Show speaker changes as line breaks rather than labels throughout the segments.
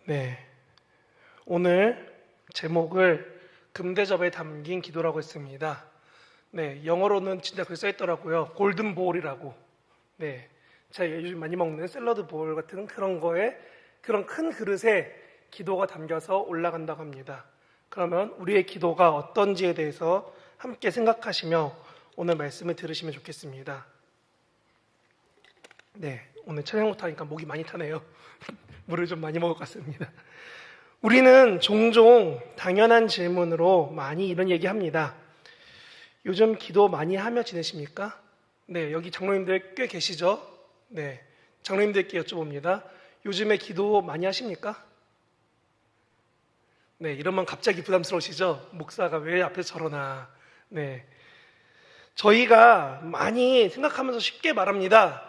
네, 오늘 제목을 금대접에 담긴 기도라고 했습니다. 네, 영어로는 진짜 그렇게 써있더라고요. 골든 볼이라고. 네, 제가 요즘 많이 먹는 샐러드 볼 같은 그런 거에 그런 큰 그릇에 기도가 담겨서 올라간다고 합니다. 그러면 우리의 기도가 어떤지에 대해서 함께 생각하시며 오늘 말씀을 들으시면 좋겠습니다. 네, 오늘 찬양부터 하니까 목이 많이 타네요. 물을 좀 많이 먹을 것 같습니다. 우리는 종종 당연한 질문으로 많이 이런 얘기 합니다. 요즘 기도 많이 하며 지내십니까? 네, 여기 장로님들 꽤 계시죠? 네, 장로님들께 여쭤봅니다. 요즘에 기도 많이 하십니까? 네, 이러면 갑자기 부담스러우시죠? 목사가 왜 앞에서 저러나. 네, 저희가 많이 생각하면서 쉽게 말합니다.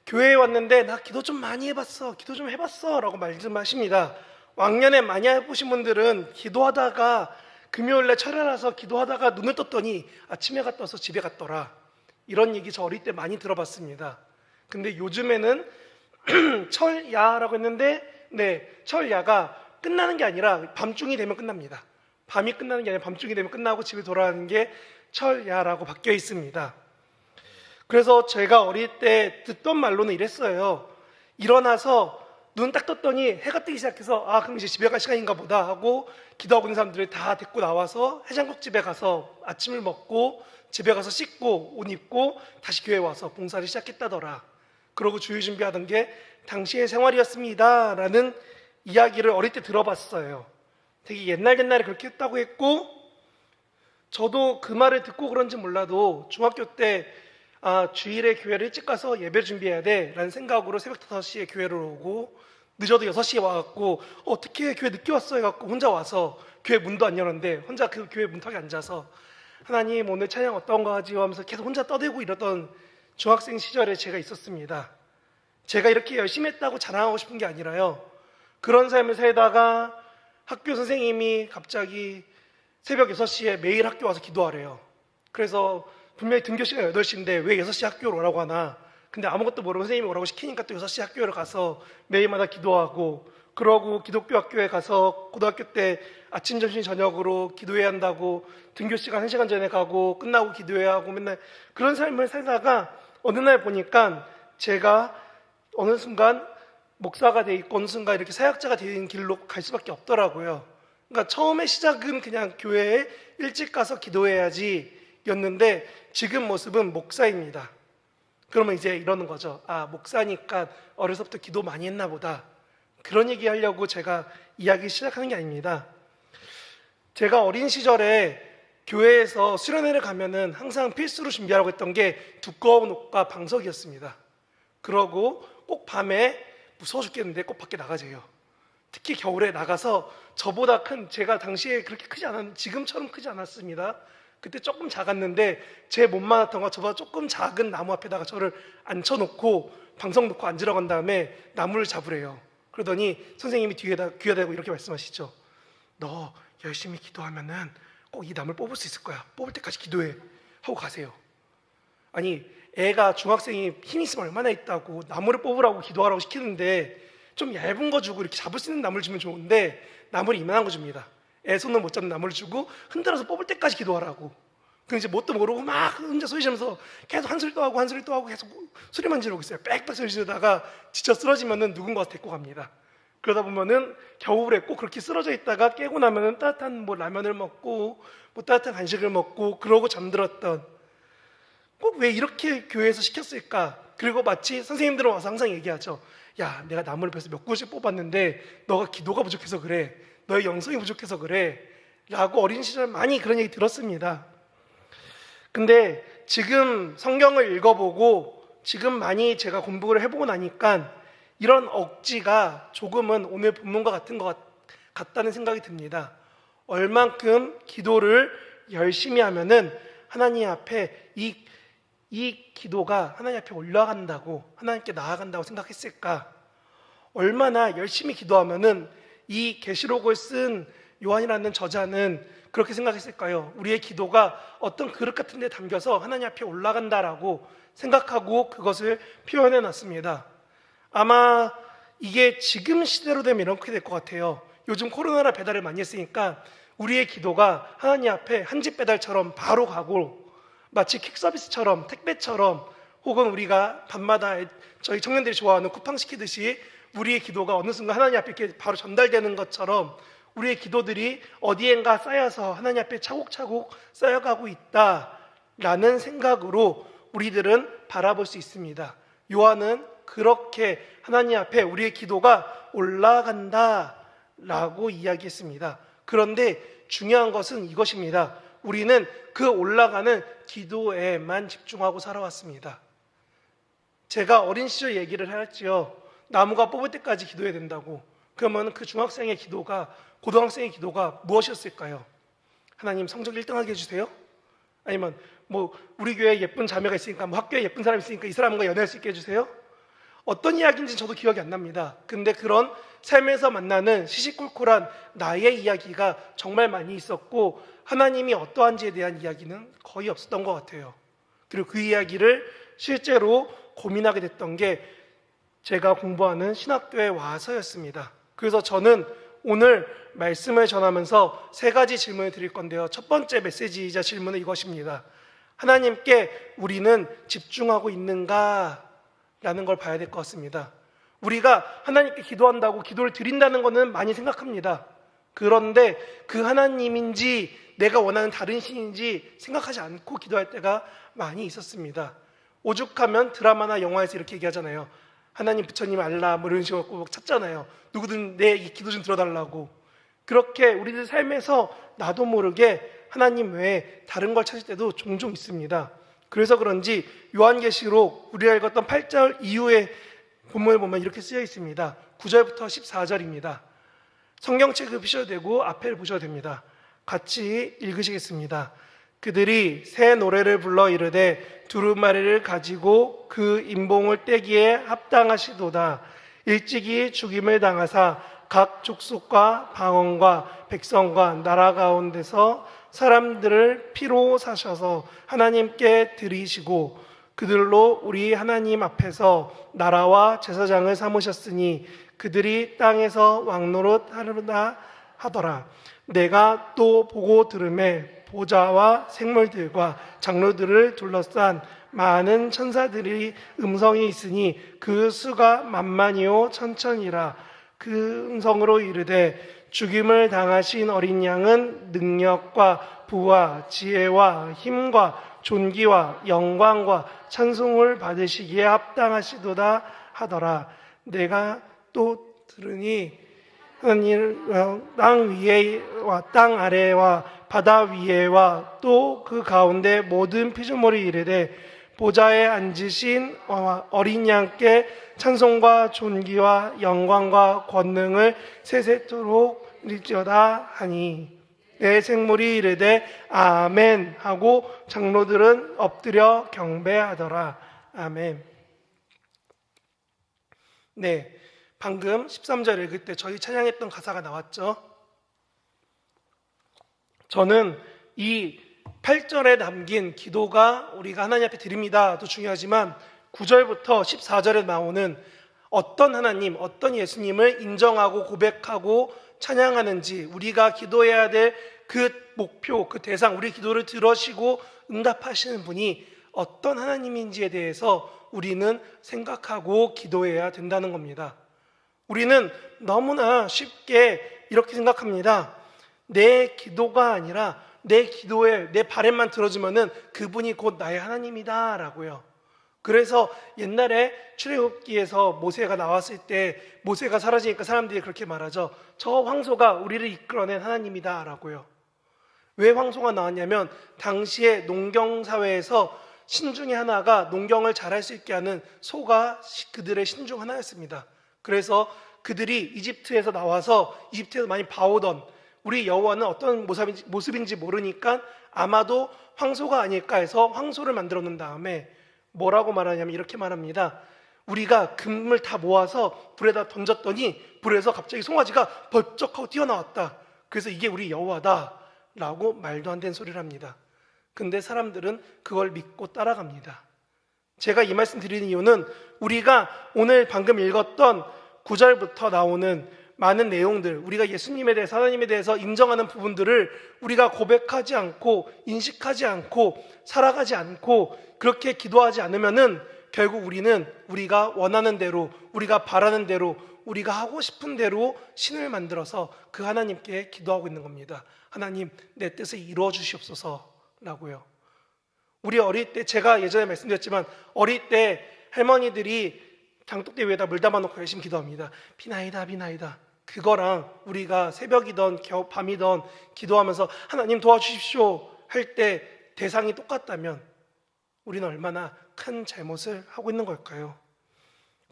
교회에 왔는데 나 기도 좀 많이 해봤어, 기도 좀 해봤어 라고 말씀하십니다. 왕년에 많이 해보신 분들은 기도하다가 금요일날 철야라서 기도하다가 눈을 떴더니 아침에 갔다 와서 집에 갔더라, 이런 얘기 저 어릴 때 많이 들어봤습니다. 근데 요즘에는 철야라고 했는데, 네, 철야가 끝나는 게 아니라 밤중이 되면 끝납니다. 밤이 끝나는 게 아니라 밤중이 되면 끝나고 집에 돌아가는 게 철야라고 바뀌어 있습니다. 그래서 제가 어릴 때 듣던 말로는 이랬어요. 일어나서 눈 딱 떴더니 해가 뜨기 시작해서 그럼 이제 집에 갈 시간인가 보다 하고 기도하고 있는 사람들을 다 데리고 나와서 해장국집에 가서 아침을 먹고 집에 가서 씻고 옷 입고 다시 교회 와서 봉사를 시작했다더라. 그러고 주일 준비하던 게 당시의 생활이었습니다 라는 이야기를 어릴 때 들어봤어요. 되게 옛날에 그렇게 했다고 했고, 저도 그 말을 듣고 그런지 몰라도 중학교 때 주일에 교회를 일찍 가서 예배 준비해야 돼 라는 생각으로 새벽 5시에 교회를 오고, 늦어도 6시에 와갖고 어떻게 교회 늦게 왔어 해갖고 혼자 와서 교회 문도 안 열었는데 혼자 그 교회 문턱에 앉아서 하나님 오늘 찬양 어떤 거 하지 하면서 계속 혼자 떠들고 이러던 중학생 시절에 제가 있었습니다. 제가 이렇게 열심히 했다고 자랑하고 싶은 게 아니라요, 그런 삶을 살다가 학교 선생님이 갑자기 새벽 6시에 매일 학교 와서 기도하래요. 그래서 분명히 등교시간 8시인데 왜 6시 학교로 오라고 하나. 근데 아무것도 모르고 선생님이 오라고 시키니까 또 6시 학교를 가서 매일마다 기도하고, 그러고 기독교 학교에 가서 고등학교 때 아침, 점심, 저녁으로 기도해야 한다고 등교시간 1시간 전에 가고 끝나고 기도해야 하고 맨날 그런 삶을 살다가 어느 날 보니까 제가 어느 순간 목사가 돼 있고 어느 순간 이렇게 사역자가 되는 길로 갈 수밖에 없더라고요. 그러니까 처음에 시작은 그냥 교회에 일찍 가서 기도해야지 였는데 지금 모습은 목사입니다. 그러면 이제 이러는 거죠. 목사니까 어려서부터 기도 많이 했나 보다. 그런 얘기 하려고 제가 이야기 시작하는 게 아닙니다. 제가 어린 시절에 교회에서 수련회를 가면은 항상 필수로 준비하라고 했던 게 두꺼운 옷과 방석이었습니다. 그러고 꼭 밤에 무서워 죽겠는데 꼭 밖에 나가재요. 특히 겨울에 나가서 저보다 큰, 제가 당시에 그렇게 크지 않았는데 지금처럼 크지 않았습니다. 그때 조금 작았는데 제 몸만했던 거 저보다 조금 작은 나무 앞에다가 저를 앉혀놓고 방석 놓고 앉으라고 한 다음에 나무를 잡으래요. 그러더니 선생님이 귀에다 대고 이렇게 말씀하시죠. 너 열심히 기도하면은 꼭 이 나무를 뽑을 수 있을 거야. 뽑을 때까지 기도해 하고 가세요. 아니, 애가 중학생이 힘 있으면 얼마나 있다고 나무를 뽑으라고 기도하라고 시키는데 좀 얇은 거 주고 이렇게 잡을 수 있는 나무를 주면 좋은데 나무를 이만한 거 줍니다. 애 손을 못 잡는 나무를 주고 흔들어서 뽑을 때까지 기도하라고. 그 이제 뭣도 모르고 막 혼자 소리 지르면서 계속 한 소리 또 하고 계속 소리만 지르고 있어요. 빽빽 소리 지르다가 지쳐 쓰러지면은 누군가 데리고 갑니다. 그러다 보면은 겨울에 꼭 그렇게 쓰러져 있다가 깨고 나면은 따뜻한 라면을 먹고 따뜻한 간식을 먹고 그러고 잠들었던, 꼭 왜 이렇게 교회에서 시켰을까? 그리고 마치 선생님들은 와서 항상 얘기하죠. 야, 내가 나무를 벼서 몇 그루씩 뽑았는데 너가 기도가 부족해서 그래, 너의 영성이 부족해서 그래 라고 어린 시절 많이 그런 얘기 들었습니다. 근데 지금 성경을 읽어보고 지금 많이 제가 공부를 해보고 나니까 이런 억지가 조금은 오늘 본문과 같은 것 같다는 생각이 듭니다. 얼만큼 기도를 열심히 하면은 하나님 앞에 이 기도가 하나님 앞에 올라간다고, 하나님께 나아간다고 생각했을까? 얼마나 열심히 기도하면은 이 계시록을 쓴 요한이라는 저자는 그렇게 생각했을까요? 우리의 기도가 어떤 그릇 같은 데 담겨서 하나님 앞에 올라간다라고 생각하고 그것을 표현해 놨습니다. 아마 이게 지금 시대로 되면 이렇게 될 것 같아요. 요즘 코로나라 배달을 많이 했으니까 우리의 기도가 하나님 앞에 한 집 배달처럼 바로 가고, 마치 퀵서비스처럼, 택배처럼, 혹은 우리가 밤마다 저희 청년들이 좋아하는 쿠팡 시키듯이 우리의 기도가 어느 순간 하나님 앞에 이렇게 바로 전달되는 것처럼 우리의 기도들이 어디엔가 쌓여서 하나님 앞에 차곡차곡 쌓여가고 있다라는 생각으로 우리들은 바라볼 수 있습니다. 요한은 그렇게 하나님 앞에 우리의 기도가 올라간다라고 이야기했습니다. 그런데 중요한 것은 이것입니다. 우리는 그 올라가는 기도에만 집중하고 살아왔습니다. 제가 어린 시절 얘기를 했지요. 나무가 뽑을 때까지 기도해야 된다고. 그러면 그 중학생의 기도가, 고등학생의 기도가 무엇이었을까요? 하나님 성적 1등하게 해주세요? 아니면 우리 교회에 예쁜 자매가 있으니까, 학교에 예쁜 사람이 있으니까 이 사람과 연애할 수 있게 해주세요? 어떤 이야기인지 저도 기억이 안 납니다. 근데 그런 삶에서 만나는 시시콜콜한 나의 이야기가 정말 많이 있었고, 하나님이 어떠한지에 대한 이야기는 거의 없었던 것 같아요. 그리고 그 이야기를 실제로 고민하게 됐던 게 제가 공부하는 신학교에 와서였습니다. 그래서 저는 오늘 말씀을 전하면서 3가지 질문을 드릴 건데요. 첫 번째 메시지이자 질문은 이것입니다. 하나님께 우리는 집중하고 있는가? 라는 걸 봐야 될 것 같습니다. 우리가 하나님께 기도한다고, 기도를 드린다는 것은 많이 생각합니다. 그런데 그 하나님인지 내가 원하는 다른 신인지 생각하지 않고 기도할 때가 많이 있었습니다. 오죽하면 드라마나 영화에서 이렇게 얘기하잖아요. 하나님, 부처님, 알라 이런 식으로 꼭 찾잖아요. 누구든 내 이 기도 좀 들어달라고. 그렇게 우리들 삶에서 나도 모르게 하나님 외에 다른 걸 찾을 때도 종종 있습니다. 그래서 그런지 요한계시록 우리가 읽었던 8절 이후에 본문을 보면 이렇게 쓰여 있습니다. 9절부터 14절입니다. 성경책을 펴셔도 되고 앞에를 보셔도 됩니다. 같이 읽으시겠습니다. 그들이 새 노래를 불러 이르되 두루마리를 가지고 그 임봉을 떼기에 합당하시도다. 일찍이 죽임을 당하사 각 족속과 방언과 백성과 나라 가운데서 사람들을 피로 사셔서 하나님께 드리시고 그들로 우리 하나님 앞에서 나라와 제사장을 삼으셨으니 그들이 땅에서 왕노릇 하려다 하더라. 내가 또 보고 들음에 보좌와 생물들과 장로들을 둘러싼 많은 천사들이 음성이 있으니 그 수가 만만이요 천천이라. 그 음성으로 이르되 죽임을 당하신 어린 양은 능력과 부와 지혜와 힘과 존귀와 영광과 찬송을 받으시기에 합당하시도다 하더라. 내가 또 들으니 하나님 땅 위에와 땅 아래와 바다 위에와 또 그 가운데 모든 피조물이 이르되 보좌에 앉으신 어린 양께 찬송과 존귀와 영광과 권능을 세세토록 일지어다 하니 내 생물이 이르되 아멘 하고 장로들은 엎드려 경배하더라. 아멘. 네, 방금 13절 읽을 때 저희 찬양했던 가사가 나왔죠. 저는 이 8절에 담긴 기도가 우리가 하나님 앞에 드립니다도 중요하지만 9절부터 14절에 나오는 어떤 하나님, 어떤 예수님을 인정하고 고백하고 찬양하는지, 우리가 기도해야 될 그 목표, 그 대상, 우리 기도를 들으시고 응답하시는 분이 어떤 하나님인지에 대해서 우리는 생각하고 기도해야 된다는 겁니다. 우리는 너무나 쉽게 이렇게 생각합니다. 내 기도가 아니라 내 기도에 내 바램만 들어주면은 그분이 곧 나의 하나님이다 라고요. 그래서 옛날에 출애굽기에서 모세가 나왔을 때 모세가 사라지니까 사람들이 그렇게 말하죠. 저 황소가 우리를 이끌어낸 하나님이다 라고요. 왜 황소가 나왔냐면 당시에 농경사회에서 신 중에 하나가 농경을 잘할 수 있게 하는 소가 그들의 신 중 하나였습니다. 그래서 그들이 이집트에서 나와서 이집트에서 많이 봐오던 우리 여호와는 어떤 모습인지 모르니까 아마도 황소가 아닐까 해서 황소를 만들어 놓은 다음에 뭐라고 말하냐면 이렇게 말합니다. 우리가 금을 다 모아서 불에다 던졌더니 불에서 갑자기 송아지가 벌쩍하고 튀어나왔다. 그래서 이게 우리 여호와다 라고 말도 안 되는 소리를 합니다. 근데 사람들은 그걸 믿고 따라갑니다. 제가 이 말씀 드리는 이유는 우리가 오늘 방금 읽었던 9절부터 나오는 많은 내용들, 우리가 예수님에 대해서, 하나님에 대해서 인정하는 부분들을 우리가 고백하지 않고 인식하지 않고 살아가지 않고 그렇게 기도하지 않으면은 결국 우리는 우리가 원하는 대로, 우리가 바라는 대로, 우리가 하고 싶은 대로 신을 만들어서 그 하나님께 기도하고 있는 겁니다. 하나님, 내 뜻을 이루어 주시옵소서라고요. 우리 어릴 때, 제가 예전에 말씀드렸지만 어릴 때 할머니들이 장독대 위에다 물 담아놓고 열심히 기도합니다. 비나이다 비나이다. 그거랑 우리가 새벽이던 밤이던 기도하면서 하나님 도와주십시오 할 때 대상이 똑같다면 우리는 얼마나 큰 잘못을 하고 있는 걸까요?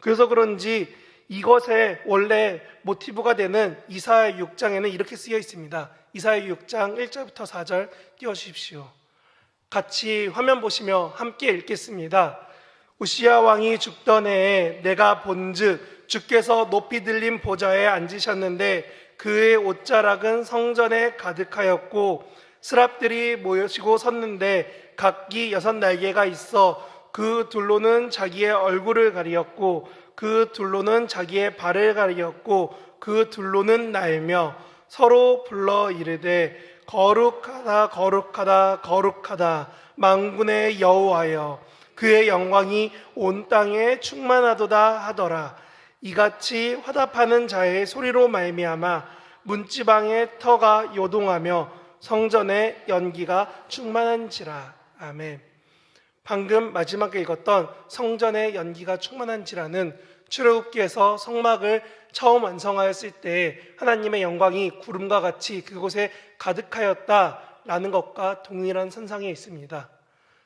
그래서 그런지 이것의 원래 모티브가 되는 이사야 6장에는 이렇게 쓰여 있습니다. 이사야 6장 1절부터 4절 띄워주십시오. 같이 화면 보시며 함께 읽겠습니다. 우시야 왕이 죽던 해에 내가 본즉 주께서 높이 들린 보좌에 앉으셨는데 그의 옷자락은 성전에 가득하였고 스랍들이 모여지고 섰는데 각기 6날개가 있어 그 둘로는 자기의 얼굴을 가리었고 그 둘로는 자기의 발을 가리었고 그 둘로는 날며 서로 불러 이르되 거룩하다 거룩하다 거룩하다 만군의 여호와여 그의 영광이 온 땅에 충만하도다 하더라. 이같이 화답하는 자의 소리로 말미암아 문지방의 터가 요동하며 성전의 연기가 충만한지라. 아멘. 방금 마지막에 읽었던 성전의 연기가 충만한지라는 출애굽기에서 성막을 처음 완성하였을 때 하나님의 영광이 구름과 같이 그곳에 가득하였다라는 것과 동일한 선상에 있습니다.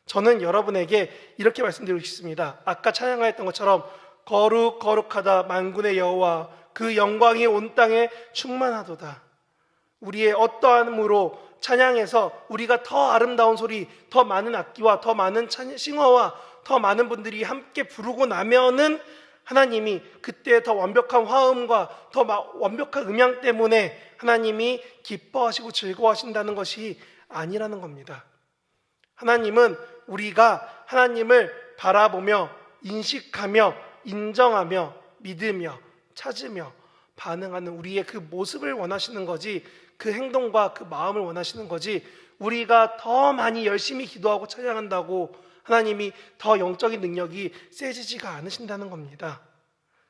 저는 여러분에게 이렇게 말씀드리고 싶습니다. 아까 찬양하였던 것처럼 거룩 거룩하다 만군의 여호와 그 영광이 온 땅에 충만하도다. 우리의 어떠함으로 찬양해서 우리가 더 아름다운 소리, 더 많은 악기와 더 많은 싱어와 더 많은 분들이 함께 부르고 나면은 하나님이 그때 더 완벽한 화음과 더 완벽한 음향 때문에 하나님이 기뻐하시고 즐거워하신다는 것이 아니라는 겁니다. 하나님은 우리가 하나님을 바라보며 인식하며 인정하며 믿으며 찾으며 반응하는 우리의 그 모습을 원하시는 거지, 그 행동과 그 마음을 원하시는 거지, 우리가 더 많이 열심히 기도하고 찬양한다고 하나님이 더 영적인 능력이 세지지가 않으신다는 겁니다.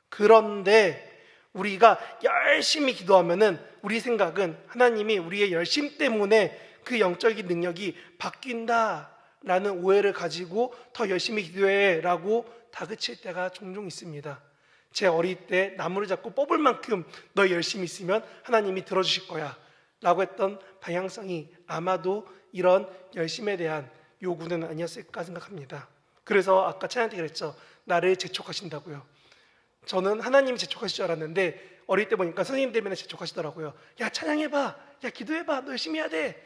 그런데 우리가 열심히 기도하면은 우리 생각은 하나님이 우리의 열심 때문에 그 영적인 능력이 바뀐다라는 오해를 가지고 더 열심히 기도해라고 다그칠 때가 종종 있습니다. 제 어릴 때 나무를 잡고 뽑을 만큼 너 열심히 있으면 하나님이 들어주실 거야 라고 했던 방향성이 아마도 이런 열심에 대한 요구는 아니었을까 생각합니다. 그래서 아까 찬양 때 그랬죠. 나를 재촉하신다고요. 저는 하나님이 재촉하실 줄 알았는데 어릴 때 보니까 선생님 때문에 재촉하시더라고요. 야 찬양해봐, 야 기도해봐, 너 열심히 해야 돼.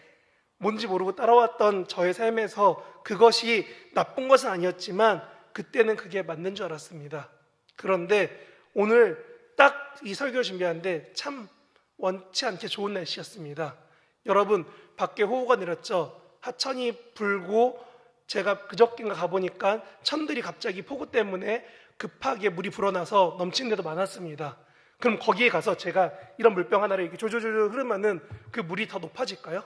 뭔지 모르고 따라왔던 저의 삶에서 그것이 나쁜 것은 아니었지만 그때는 그게 맞는 줄 알았습니다. 그런데 오늘 딱 이 설교를 준비하는데 참 원치 않게 좋은 날씨였습니다. 여러분 밖에 호우가 내렸죠. 하천이 불고 제가 그저께인가 가보니까 천들이 갑자기 폭우 때문에 급하게 물이 불어나서 넘치는 데도 많았습니다. 그럼 거기에 가서 제가 이런 물병 하나를 이렇게 조조조조 흐르면은 그 물이 더 높아질까요?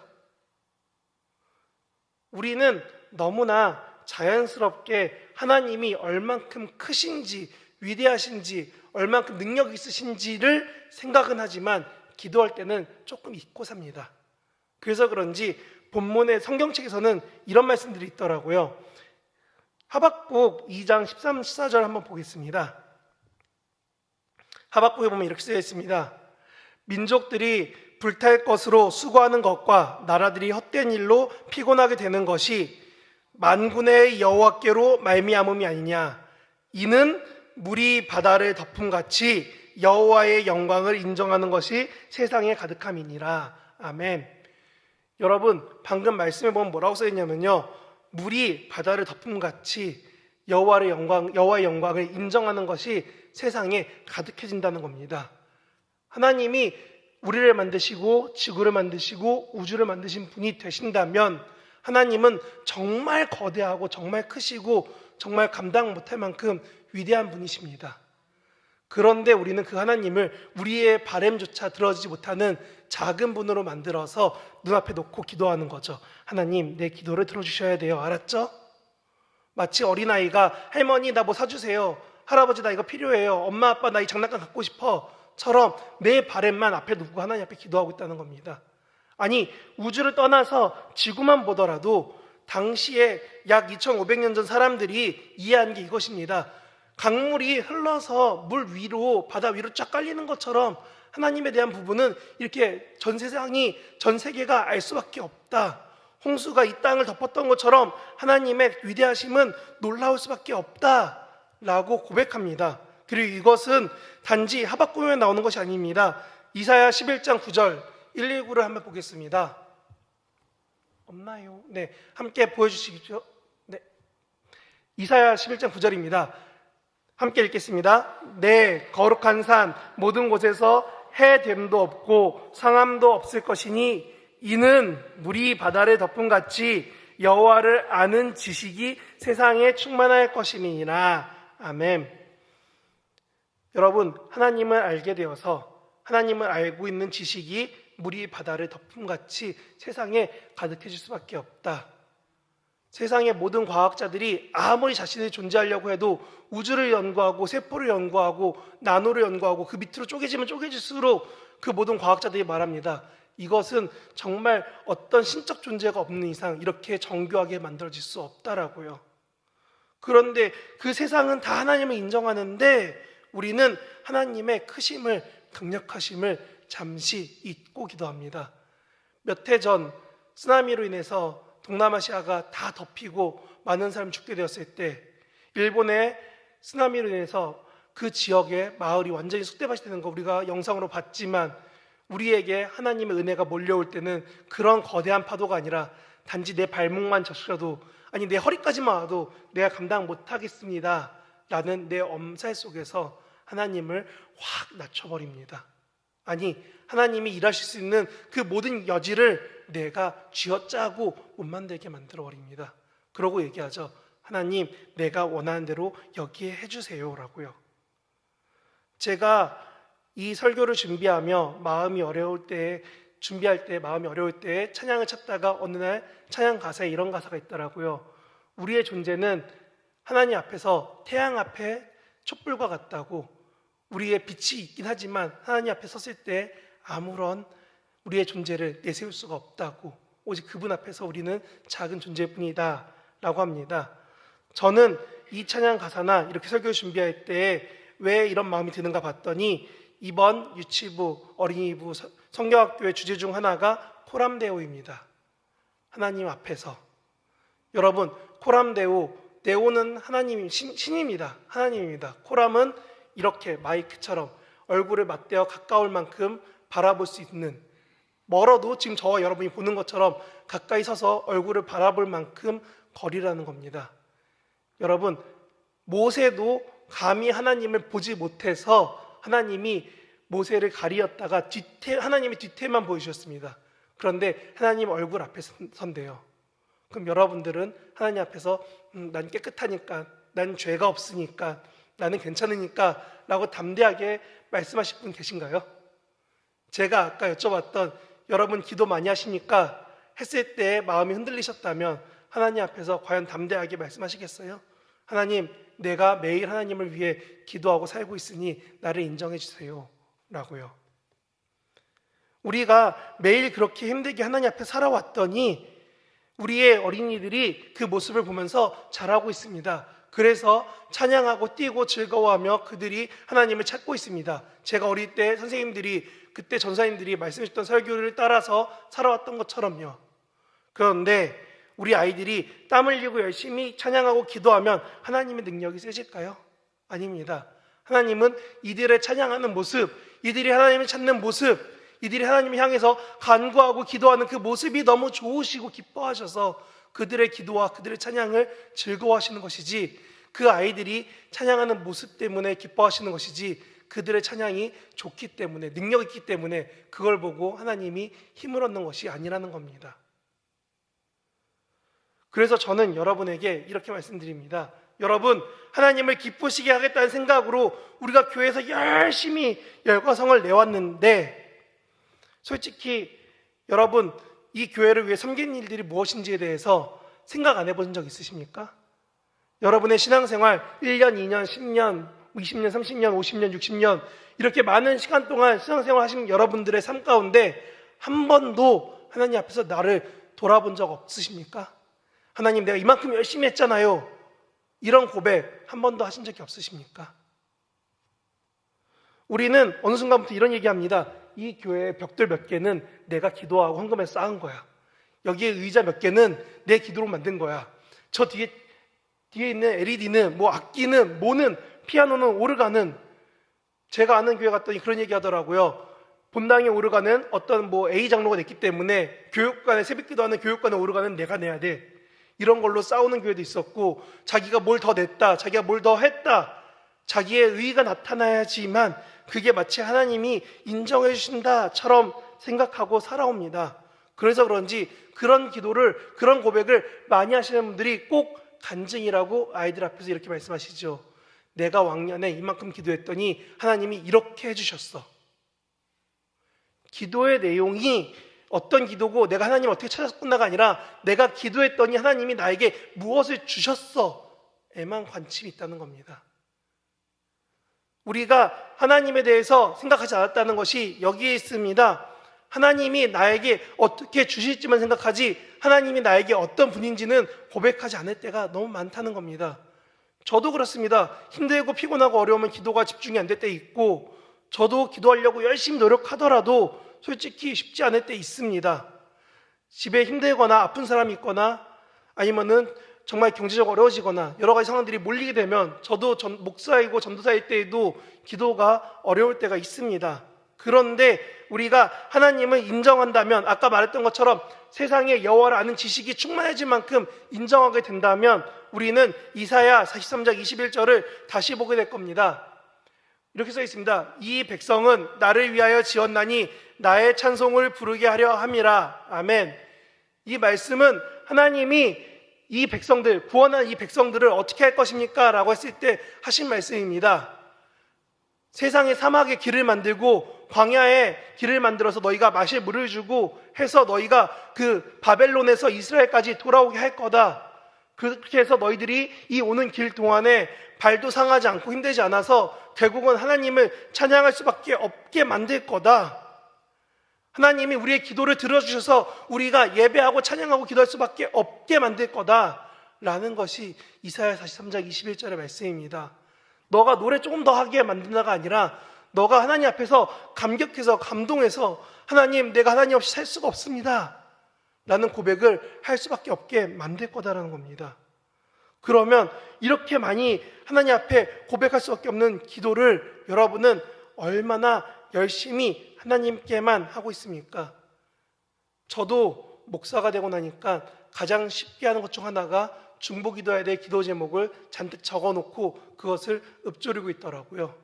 우리는 너무나 자연스럽게 하나님이 얼만큼 크신지 위대하신지 얼만큼 능력 있으신지를 생각은 하지만 기도할 때는 조금 잊고 삽니다. 그래서 그런지 본문의 성경책에서는 이런 말씀들이 있더라고요. 하박국 2장 13, 14절 한번 보겠습니다. 하박국에 보면 이렇게 쓰여 있습니다. 민족들이 불탈 것으로 수고하는 것과 나라들이 헛된 일로 피곤하게 되는 것이 만군의 여호와께로 말미암음이 아니냐. 이는 물이 바다를 덮음같이 여호와의 영광을 인정하는 것이 세상에 가득함이니라. 아멘. 여러분 방금 말씀해 보면 뭐라고 써있냐면요, 물이 바다를 덮음같이 여호와의 영광을 인정하는 것이 세상에 가득해진다는 겁니다. 하나님이 우리를 만드시고 지구를 만드시고 우주를 만드신 분이 되신다면 하나님은 정말 거대하고 정말 크시고 정말 감당 못할 만큼 위대한 분이십니다. 그런데 우리는 그 하나님을 우리의 바램조차 들어주지 못하는 작은 분으로 만들어서 눈앞에 놓고 기도하는 거죠. 하나님, 내 기도를 들어주셔야 돼요. 알았죠? 마치 어린아이가 할머니 나 뭐 사주세요, 할아버지 나 이거 필요해요, 엄마 아빠 나 이 장난감 갖고 싶어 처럼 내 바램만 앞에 두고 하나님 앞에 기도하고 있다는 겁니다. 아니, 우주를 떠나서 지구만 보더라도 당시에 약 2500년 전 사람들이 이해한 게 이것입니다. 강물이 흘러서 물 위로, 바다 위로 쫙 깔리는 것처럼 하나님에 대한 부분은 이렇게 전 세상이, 전 세계가 알 수밖에 없다. 홍수가 이 땅을 덮었던 것처럼 하나님의 위대하심은 놀라울 수밖에 없다 라고 고백합니다. 그리고 이것은 단지 하박국에 나오는 것이 아닙니다. 이사야 11장 9절 119를 한번 보겠습니다. 없나요? 네, 함께 보여주시겠죠? 네, 이사야 11장 9절입니다. 함께 읽겠습니다. 내 거룩한 산 모든 곳에서 해됨도 없고 상함도 없을 것이니 이는 물이 바다를 덮음 같이 여호와를 아는 지식이 세상에 충만할 것임이니라. 아멘. 여러분, 하나님을 알게 되어서 하나님을 알고 있는 지식이 물이 바다를 덮음 같이 세상에 가득해질 수밖에 없다. 세상의 모든 과학자들이 아무리 자신이 존재하려고 해도 우주를 연구하고 세포를 연구하고 나노를 연구하고 그 밑으로 쪼개지면 쪼개질수록 그 모든 과학자들이 말합니다. 이것은 정말 어떤 신적 존재가 없는 이상 이렇게 정교하게 만들어질 수 없다라고요. 그런데 그 세상은 다 하나님을 인정하는데 우리는 하나님의 크심을, 강력하심을 잠시 잊고 기도합니다. 몇 해 전 쓰나미로 인해서 동남아시아가 다 덮이고 많은 사람이 죽게 되었을 때 일본의 쓰나미로 인해서 그 지역의 마을이 완전히 쑥대밭이 되는 거 우리가 영상으로 봤지만, 우리에게 하나님의 은혜가 몰려올 때는 그런 거대한 파도가 아니라 단지 내 발목만 젖혀도, 아니 내 허리까지만 와도 내가 감당 못하겠습니다 라는 내 엄살 속에서 하나님을 확 낮춰버립니다. 아니, 하나님이 일하실 수 있는 그 모든 여지를 내가 쥐어짜고 못 만들게 만들어버립니다. 그러고 얘기하죠. 하나님, 내가 원하는 대로 여기에 해주세요 라고요. 제가 이 설교를 준비하며 마음이 어려울 때, 준비할 때 마음이 어려울 때 찬양을 찾다가 어느 날 찬양 가사에 이런 가사가 있더라고요. 우리의 존재는 하나님 앞에서 태양 앞에 촛불과 같다고. 우리의 빛이 있긴 하지만 하나님 앞에 섰을 때 아무런 우리의 존재를 내세울 수가 없다고. 오직 그분 앞에서 우리는 작은 존재일 뿐이다 라고 합니다. 저는 이 찬양 가사나 이렇게 설교를 준비할 때 왜 이런 마음이 드는가 봤더니 이번 유치부, 어린이부, 성경학교의 주제 중 하나가 코람데오입니다. 하나님 앞에서. 여러분, 코람데오, 데오는 하나님, 신입니다. 하나님입니다. 코람은 이렇게 마이크처럼 얼굴을 맞대어 가까울 만큼 바라볼 수 있는, 멀어도 지금 저와 여러분이 보는 것처럼 가까이 서서 얼굴을 바라볼 만큼 거리라는 겁니다. 여러분, 모세도 감히 하나님을 보지 못해서 하나님이 모세를 가리었다가 하나님의 뒤태만 보여주셨습니다. 그런데 하나님 얼굴 앞에 선대요. 그럼 여러분들은 하나님 앞에서 난 깨끗하니까, 난 죄가 없으니까, 나는 괜찮으니까 라고 담대하게 말씀하실 분 계신가요? 제가 아까 여쭤봤던 여러분 기도 많이 하시니까 했을 때 마음이 흔들리셨다면 하나님 앞에서 과연 담대하게 말씀하시겠어요? 하나님, 내가 매일 하나님을 위해 기도하고 살고 있으니 나를 인정해 주세요 라고요. 우리가 매일 그렇게 힘들게 하나님 앞에 살아왔더니 우리의 어린이들이 그 모습을 보면서 자라고 있습니다. 그래서 찬양하고 뛰고 즐거워하며 그들이 하나님을 찾고 있습니다. 제가 어릴 때 선생님들이, 그때 전사님들이 말씀해 주셨던 설교를 따라서 살아왔던 것처럼요. 그런데 우리 아이들이 땀 흘리고 열심히 찬양하고 기도하면 하나님의 능력이 세질까요? 아닙니다. 하나님은 이들의 찬양하는 모습, 이들이 하나님을 찾는 모습, 이들이 하나님을 향해서 간구하고 기도하는 그 모습이 너무 좋으시고 기뻐하셔서 그들의 기도와 그들의 찬양을 즐거워하시는 것이지, 그 아이들이 찬양하는 모습 때문에 기뻐하시는 것이지, 그들의 찬양이 좋기 때문에, 능력이 있기 때문에 그걸 보고 하나님이 힘을 얻는 것이 아니라는 겁니다. 그래서 저는 여러분에게 이렇게 말씀드립니다. 여러분, 하나님을 기쁘시게 하겠다는 생각으로 우리가 교회에서 열심히 열과성을 내왔는데, 솔직히 여러분, 이 교회를 위해 섬긴 일들이 무엇인지에 대해서 생각 안 해본 적 있으십니까? 여러분의 신앙생활 1년, 2년, 10년, 20년, 30년, 50년, 60년 이렇게 많은 시간 동안 신앙생활 하신 여러분들의 삶 가운데 한 번도 하나님 앞에서 나를 돌아본 적 없으십니까? 하나님, 내가 이만큼 열심히 했잖아요. 이런 고백 한 번도 하신 적이 없으십니까? 우리는 어느 순간부터 이런 얘기합니다. 이 교회의 벽돌 몇 개는 내가 기도하고 헌금해서 쌓은 거야. 여기에 의자 몇 개는 내 기도로 만든 거야. 저 뒤에 있는 LED는 뭐 악기는 뭐는 피아노는 오르간은, 제가 아는 교회 갔더니 그런 얘기 하더라고요. 본당의 오르간은 어떤 뭐 A 장로가 냈기 때문에 교육관에 새벽기도하는 교육관의 오르간은 내가 내야 돼. 이런 걸로 싸우는 교회도 있었고, 자기가 뭘 더 냈다, 자기가 뭘 더 했다, 자기의 의의가 나타나야지만 그게 마치 하나님이 인정해 주신다처럼 생각하고 살아옵니다. 그래서 그런지 그런 기도를, 그런 고백을 많이 하시는 분들이 꼭 간증이라고 아이들 앞에서 이렇게 말씀하시죠. 내가 왕년에 이만큼 기도했더니 하나님이 이렇게 해주셨어. 기도의 내용이 어떤 기도고 내가 하나님 어떻게 찾았구나가 아니라 내가 기도했더니 하나님이 나에게 무엇을 주셨어에만 관심이 있다는 겁니다. 우리가 하나님에 대해서 생각하지 않았다는 것이 여기에 있습니다. 하나님이 나에게 어떻게 주실지만 생각하지 하나님이 나에게 어떤 분인지는 고백하지 않을 때가 너무 많다는 겁니다. 저도 그렇습니다. 힘들고 피곤하고 어려우면 기도가 집중이 안 될 때 있고, 저도 기도하려고 열심히 노력하더라도 솔직히 쉽지 않을 때 있습니다. 집에 힘들거나 아픈 사람이 있거나 아니면은 정말 경제적으로 어려워지거나 여러 가지 상황들이 몰리게 되면 저도 목사이고 전도사일 때에도 기도가 어려울 때가 있습니다. 그런데 우리가 하나님을 인정한다면, 아까 말했던 것처럼 세상에 여호와를 아는 지식이 충만해질 만큼 인정하게 된다면 우리는 이사야 43장 21절을 다시 보게 될 겁니다. 이렇게 써 있습니다. 이 백성은 나를 위하여 지었나니 나의 찬송을 부르게 하려 함이라. 아멘. 이 말씀은 하나님이 이 백성들, 구원한 이 백성들을 어떻게 할 것입니까? 라고 했을 때 하신 말씀입니다. 세상의 사막에 길을 만들고 광야에 길을 만들어서 너희가 마실 물을 주고 해서 너희가 그 바벨론에서 이스라엘까지 돌아오게 할 거다. 그렇게 해서 너희들이 이 오는 길 동안에 발도 상하지 않고 힘들지 않아서 결국은 하나님을 찬양할 수밖에 없게 만들 거다. 하나님이 우리의 기도를 들어주셔서 우리가 예배하고 찬양하고 기도할 수밖에 없게 만들 거다 라는 것이 이사야 43장 21절의 말씀입니다. 너가 노래 조금 더 하게 만든다가 아니라 너가 하나님 앞에서 감격해서 감동해서 하나님, 내가 하나님 없이 살 수가 없습니다 라는 고백을 할 수밖에 없게 만들 거다라는 겁니다. 그러면 이렇게 많이 하나님 앞에 고백할 수밖에 없는 기도를 여러분은 얼마나 열심히 하나님께만 하고 있습니까? 저도 목사가 되고 나니까 가장 쉽게 하는 것 중 하나가 중보기도해야 될 기도 제목을 잔뜩 적어놓고 그것을 읊조리고 있더라고요.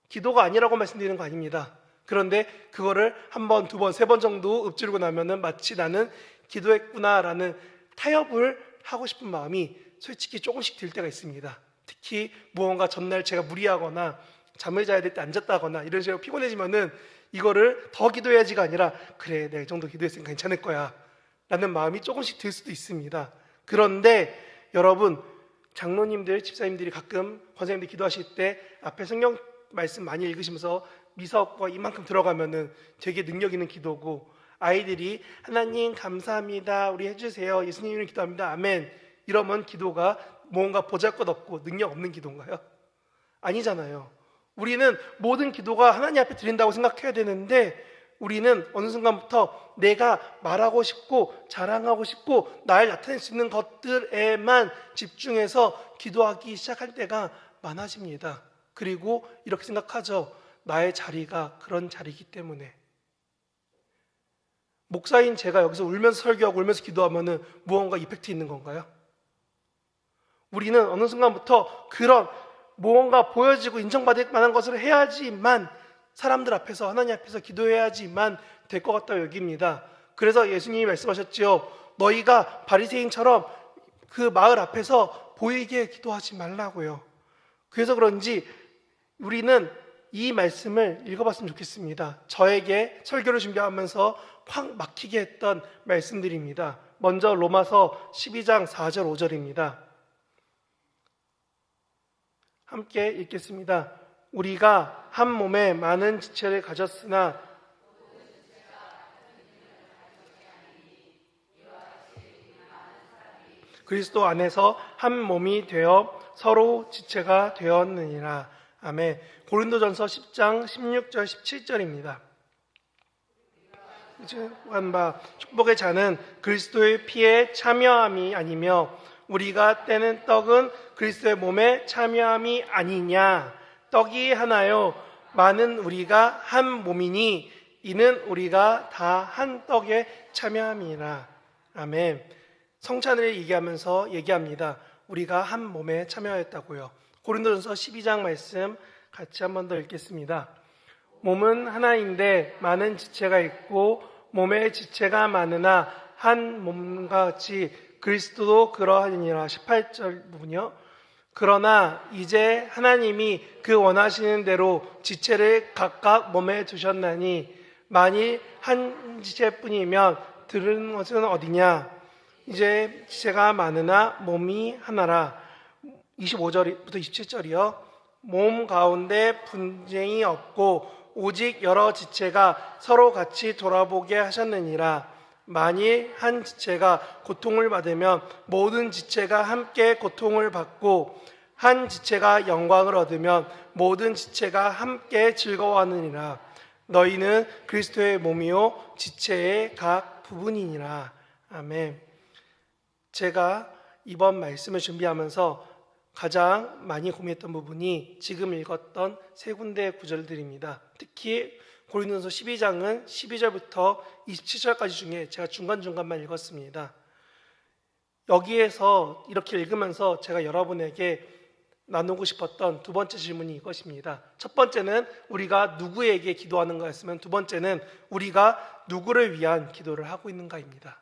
기도가 아니라고 말씀드리는 거 아닙니다. 그런데 그거를 한 번, 두 번, 세 번 정도 읊조리고 나면은 마치 나는 기도했구나라는 타협을 하고 싶은 마음이 솔직히 조금씩 들 때가 있습니다. 특히 무언가 전날 제가 무리하거나 잠을 자야 될 때 안 잤다거나 이런 식으로 피곤해지면은 이거를 더 기도해야지가 아니라 그래, 내가 이 정도 기도했으니까 괜찮을 거야 라는 마음이 조금씩 들 수도 있습니다. 그런데 여러분, 장로님들, 집사님들이 가끔 권사님들이 기도하실 때 앞에 성경 말씀 많이 읽으시면서 미사옥과 이만큼 들어가면은 되게 능력 있는 기도고, 아이들이 하나님 감사합니다, 우리 해주세요, 예수님을 기도합니다, 아멘 이러면 기도가 뭔가 보잘것없고 능력 없는 기도인가요? 아니잖아요. 우리는 모든 기도가 하나님 앞에 드린다고 생각해야 되는데 우리는 어느 순간부터 내가 말하고 싶고 자랑하고 싶고 나를 나타낼 수 있는 것들에만 집중해서 기도하기 시작할 때가 많아집니다. 그리고 이렇게 생각하죠. 나의 자리가 그런 자리이기 때문에. 목사인 제가 여기서 울면서 설교하고 울면서 기도하면은 무언가 이펙트 있는 건가요? 우리는 어느 순간부터 그런 무언가 보여지고 인정받을 만한 것을 해야지만, 사람들 앞에서 하나님 앞에서 기도해야지만 될 것 같다고 여깁니다. 그래서 예수님이 말씀하셨지요. 너희가 바리새인처럼 그 마을 앞에서 보이게 기도하지 말라고요. 그래서 그런지 우리는 이 말씀을 읽어봤으면 좋겠습니다. 저에게 설교를 준비하면서 확 막히게 했던 말씀들입니다. 먼저 로마서 12장 4절 5절입니다. 함께 읽겠습니다. 우리가 한 몸에 많은 지체를 가졌으나 그리스도 안에서 한 몸이 되어 서로 지체가 되었느니라. 아멘. 고린도전서 10장 16절 17절입니다. 바 축복의 잔은 그리스도의 피에 참여함이 아니며 우리가 떼는 떡은 그리스도의 몸에 참여함이 아니냐. 떡이 하나요 많은 우리가 한 몸이니 이는 우리가 다 한 떡에 참여함이라. 아멘. 성찬을 얘기합니다. 우리가 한 몸에 참여했다고요. 고린도전서 12장 말씀 같이 한 번 더 읽겠습니다. 몸은 하나인데 많은 지체가 있고 몸에 지체가 많으나 한 몸과 같이 그리스도도 그러하니라. 18절 부분이요. 그러나 이제 하나님이 그 원하시는 대로 지체를 각각 몸에 두셨나니 만일 한 지체뿐이면 들은 것은 어디냐. 이제 지체가 많으나 몸이 하나라. 25절부터 27절이요. 몸 가운데 분쟁이 없고 오직 여러 지체가 서로 같이 돌아보게 하셨느니라. 만일 한 지체가 고통을 받으면 모든 지체가 함께 고통을 받고 한 지체가 영광을 얻으면 모든 지체가 함께 즐거워하느니라. 너희는 그리스도의 몸이요 지체의 각 부분이니라. 아멘. 제가 이번 말씀을 준비하면서 가장 많이 고민했던 부분이 지금 읽었던 세 군데의 구절들입니다. 특히 고린도전서 12장은 12절부터 27절까지 중에 제가 중간중간만 읽었습니다. 여기에서 이렇게 읽으면서 제가 여러분에게 나누고 싶었던 두 번째 질문이 이것입니다. 첫 번째는 우리가 누구에게 기도하는가였으면 두 번째는 우리가 누구를 위한 기도를 하고 있는가입니다.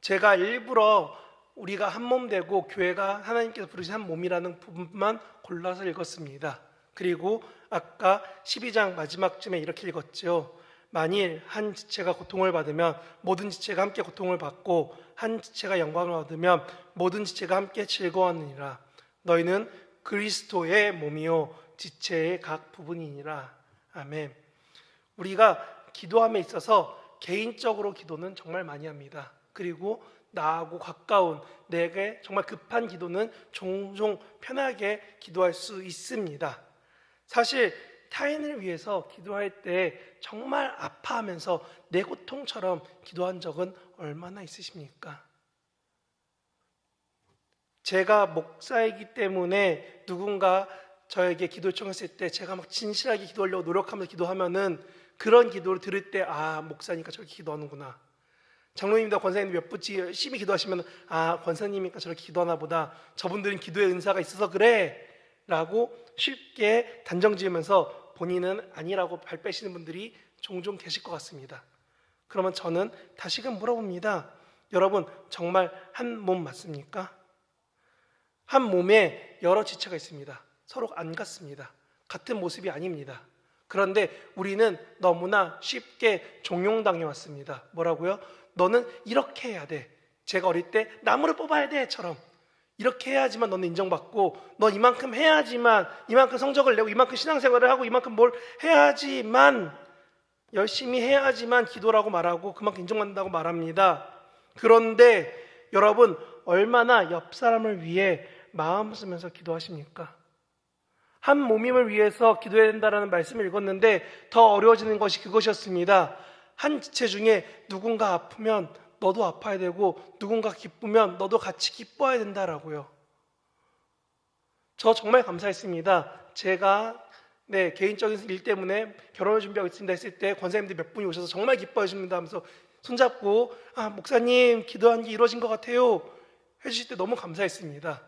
제가 일부러 우리가 한 몸 되고 교회가 하나님께서 부르신 한 몸이라는 부분만 골라서 읽었습니다. 그리고 아까 12장 마지막쯤에 이렇게 읽었죠. 만일 한 지체가 고통을 받으면 모든 지체가 함께 고통을 받고 한 지체가 영광을 얻으면 모든 지체가 함께 즐거워하느니라. 너희는 그리스도의 몸이요 지체의 각 부분이니라. 아멘. 우리가 기도함에 있어서 개인적으로 기도는 정말 많이 합니다. 그리고 나하고 가까운 내게 정말 급한 기도는 종종 편하게 기도할 수 있습니다. 사실 타인을 위해서 기도할 때 정말 아파하면서 내 고통처럼 기도한 적은 얼마나 있으십니까? 제가 목사이기 때문에 누군가 저에게 기도 요청했을 때 제가 막 진실하게 기도하려고 노력하면서 기도하면은 그런 기도를 들을 때 목사니까 저렇게 기도하는구나. 장로님이나 권사님 몇 분씩 열심히 기도하시면 권사님이니까 저렇게 기도하나 보다. 저분들은 기도의 은사가 있어서 그래 라고 쉽게 단정 지으면서 본인은 아니라고 발 빼시는 분들이 종종 계실 것 같습니다. 그러면 저는 다시금 물어봅니다. 여러분 정말 한 몸 맞습니까? 한 몸에 여러 지체가 있습니다. 서로 안 같습니다. 같은 모습이 아닙니다. 그런데 우리는 너무나 쉽게 종용당해 왔습니다. 뭐라고요? 너는 이렇게 해야 돼. 제가 어릴 때 나무를 뽑아야 돼 처럼 이렇게 해야지만 너는 인정받고 넌 이만큼 해야지만 이만큼 성적을 내고 이만큼 신앙생활을 하고 이만큼 뭘 해야지만 열심히 해야지만 기도라고 말하고 그만큼 인정받는다고 말합니다. 그런데 여러분 얼마나 옆 사람을 위해 마음 쓰면서 기도하십니까? 한 몸임을 위해서 기도해야 된다는 말씀을 읽었는데 더 어려워지는 것이 그것이었습니다. 한 지체 중에 누군가 아프면 너도 아파야 되고 누군가 기쁘면 너도 같이 기뻐야 된다라고요. 저 정말 감사했습니다. 제가 개인적인 일 때문에 결혼을 준비하고 있습니다 했을 때 권사님들 몇 분이 오셔서 정말 기뻐해 주십니다 하면서 손잡고 목사님 기도한 게 이루어진 것 같아요 해주실 때 너무 감사했습니다.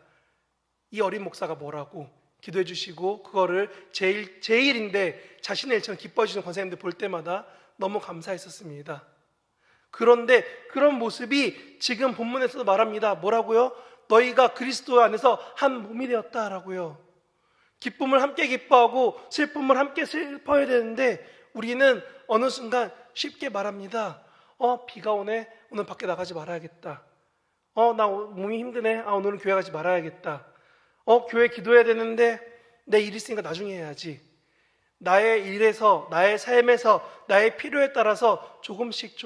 이 어린 목사가 뭐라고 기도해 주시고 그거를 제 일인데 자신의 일처럼 기뻐해 주시는 권사님들 볼 때마다 너무 감사했었습니다. 그런데 그런 모습이 지금 본문에서도 말합니다. 뭐라고요? 너희가 그리스도 안에서 한 몸이 되었다라고요. 기쁨을 함께 기뻐하고 슬픔을 함께 슬퍼해야 되는데 우리는 어느 순간 쉽게 말합니다. 비가 오네. 오늘 밖에 나가지 말아야겠다. 나 몸이 힘드네. 오늘은 교회 가지 말아야겠다. 교회 기도해야 되는데 내 일 있으니까 나중에 해야지. 나의 일에서, 나의 삶에서, 나의 필요에 따라서 조금씩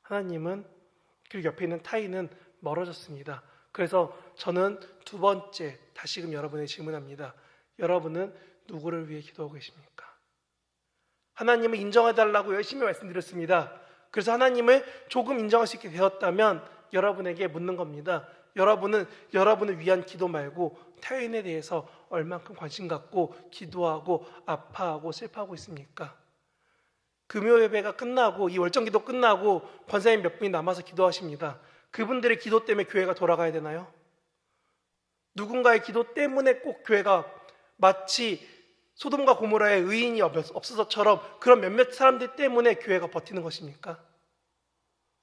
하나님은 그리고 옆에 있는 타인은 멀어졌습니다. 그래서 저는 두 번째 다시금 여러분에게 질문합니다. 여러분은 누구를 위해 기도하고 계십니까? 하나님을 인정해달라고 열심히 말씀드렸습니다. 그래서 하나님을 조금 인정할 수 있게 되었다면 여러분에게 묻는 겁니다. 여러분은 여러분을 위한 기도 말고 타인에 대해서 얼만큼 관심 갖고 기도하고 아파하고 슬퍼하고 있습니까? 금요 예배가 끝나고 이 월정 기도 끝나고 권사님 몇 분이 남아서 기도하십니다. 그분들의 기도 때문에 교회가 돌아가야 되나요? 누군가의 기도 때문에 꼭 교회가 마치 소돔과 고모라의 의인이 없어서처럼 그런 몇몇 사람들 때문에 교회가 버티는 것입니까?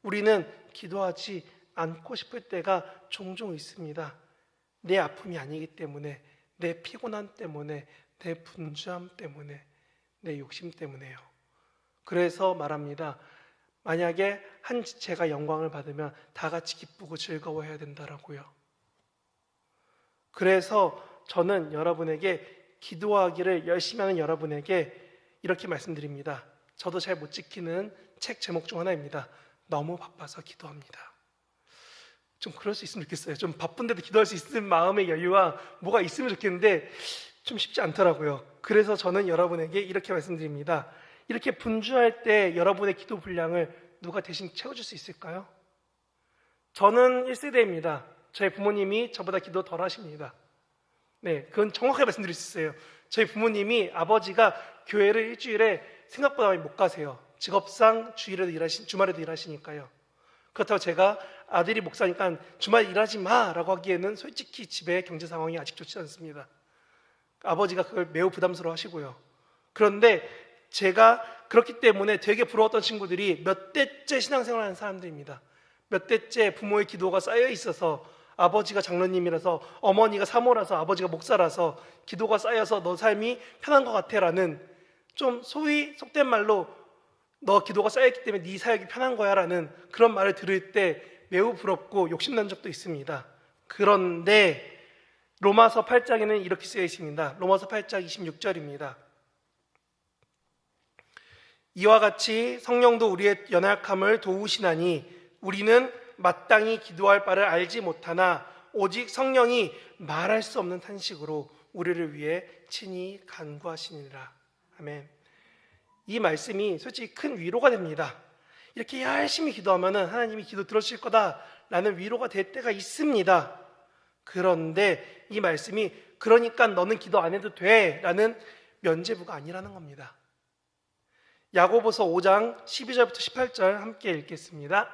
우리는 기도하지 않고 싶을 때가 종종 있습니다. 내 아픔이 아니기 때문에, 내 피곤함 때문에, 내 분주함 때문에, 내 욕심 때문에요. 그래서 말합니다. 만약에 한 지체가 영광을 받으면 다 같이 기쁘고 즐거워해야 된다라고요. 그래서 저는 여러분에게 기도하기를 열심히 하는 여러분에게 이렇게 말씀드립니다. 저도 잘 못 지키는 책 제목 중 하나입니다. 너무 바빠서 기도합니다. 좀 그럴 수 있으면 좋겠어요. 좀 바쁜데도 기도할 수 있는 마음의 여유와 뭐가 있으면 좋겠는데 좀 쉽지 않더라고요. 그래서 저는 여러분에게 이렇게 말씀드립니다. 이렇게 분주할 때 여러분의 기도 분량을 누가 대신 채워줄 수 있을까요? 저는 1세대입니다. 저희 부모님이 저보다 기도 덜 하십니다. 네, 그건 정확하게 말씀드릴 수 있어요. 저희 부모님이 아버지가 교회를 일주일에 생각보다 많이 못 가세요. 직업상 주말에도 일하시니까요. 그렇다고 제가 아들이 목사니까 주말 일하지 마라고 하기에는 솔직히 집의 경제 상황이 아직 좋지 않습니다. 아버지가 그걸 매우 부담스러워 하시고요. 그런데 제가 그렇기 때문에 되게 부러웠던 친구들이 몇 대째 신앙생활 하는 사람들입니다. 몇 대째 부모의 기도가 쌓여 있어서 아버지가 장로님이라서 어머니가 사모라서 아버지가 목사라서 기도가 쌓여서 너 삶이 편한 것 같아 라는 좀 소위 속된 말로 너 기도가 쌓여있기 때문에 네 사역이 편한 거야 라는 그런 말을 들을 때 매우 부럽고 욕심난 적도 있습니다. 그런데 로마서 8장에는 이렇게 쓰여 있습니다. 로마서 8장 26절입니다. 이와 같이 성령도 우리의 연약함을 도우시나니 우리는 마땅히 기도할 바를 알지 못하나 오직 성령이 말할 수 없는 탄식으로 우리를 위해 친히 간구하시니라. 아멘. 이 말씀이 솔직히 큰 위로가 됩니다. 이렇게 열심히 기도하면 하나님이 기도 들어주실 거다라는 위로가 될 때가 있습니다. 그런데 이 말씀이 그러니까 너는 기도 안 해도 돼 라는 면죄부가 아니라는 겁니다. 야고보서 5장 12절부터 18절 함께 읽겠습니다.